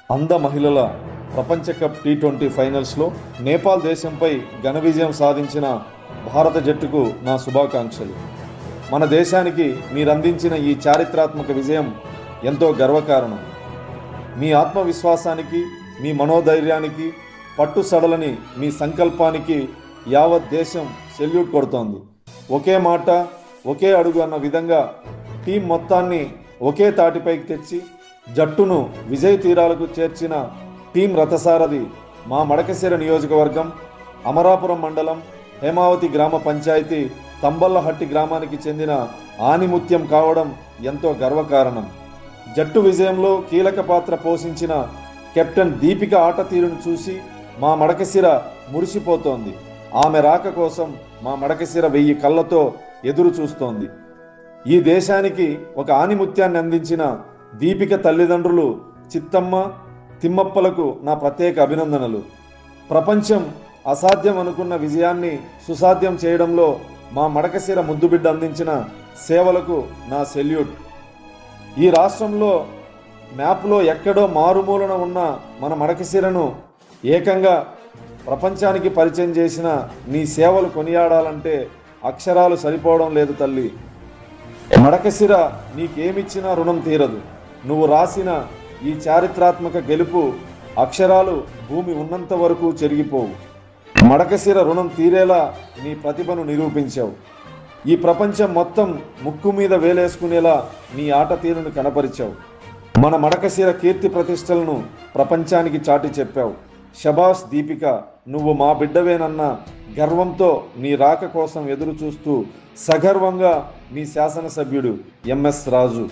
అంద మహిళల ప్రపంచ కప్ టీ20 ఫైనల్స్లో నేపాల్ దేశంపై ఘన విజయం సాధించిన భారత జట్టుకు నా శుభాకాంక్షలు. మన దేశానికి మీరందించిన ఈ చారిత్రాత్మక విజయం ఎంతో గర్వకారణం. మీ ఆత్మవిశ్వాసానికి, మీ మనోధైర్యానికి, పట్టుసడలని మీ సంకల్పానికి యావత్ దేశం సెల్యూట్ కొడుతోంది. ఒకే మాట ఒకే అడుగు అన్న విధంగా టీం మొత్తాన్ని ఒకే తాటిపైకి తెచ్చి జట్టును విజయ తీరాలకు చేర్చిన టీం రథసారథి మా మడకశిర నియోజకవర్గం అమరాపురం మండలం హేమావతి గ్రామ పంచాయతీ తంబల్లహట్టి గ్రామానికి చెందిన ఆనిముత్యం కావడం ఎంతో గర్వకారణం. జట్టు విజయంలో కీలక పాత్ర పోషించిన కెప్టెన్ దీపిక ఆట తీరును చూసి మా మడకశిర మురిసిపోతోంది. ఆమె రాక కోసం మా మడకశిర 1000 కళ్ళతో ఎదురు చూస్తోంది. ఈ దేశానికి ఒక ఆనిముత్యాన్ని అందించిన దీపిక తల్లిదండ్రులు చిత్తమ్మ, తిమ్మప్పలకు నా ప్రత్యేక అభినందనలు. ప్రపంచం అసాధ్యం అనుకున్న విజయాన్ని సుసాధ్యం చేయడంలో మా మడకశిర ముద్దుబిడ్డ అందించిన సేవలకు నా సెల్యూట్. ఈ రాష్ట్రంలో మ్యాప్లో ఎక్కడో మారుమూలన ఉన్న మన మడకశిరను ఏకంగా ప్రపంచానికి పరిచయం చేసిన నీ సేవలు కొనియాడాలంటే అక్షరాలు సరిపోవడం లేదు తల్లి. మడకశిర నీకేమిచ్చినా రుణం తీరదు. నువ్వు రాసిన ఈ చారిత్రాత్మక గెలుపు అక్షరాలు భూమి ఉన్నంత వరకు చెరిగిపోవు. మడకశిర రుణం తీరేలా నీ ప్రతిభను నిరూపించావు. ఈ ప్రపంచం మొత్తం ముక్కు మీద వేలేసుకునేలా నీ ఆట తీరును కనపరిచావు. మన మడకశిర కీర్తి ప్రతిష్టలను ప్రపంచానికి చాటి చెప్పావు. శభాష్ దీపిక, నువ్వు మా బిడ్డవేనన్న గర్వంతో నీ రాక కోసం ఎదురు చూస్తూ సగర్వంగా మీ శాసనసభ్యుడు ఎంఎస్ రాజు.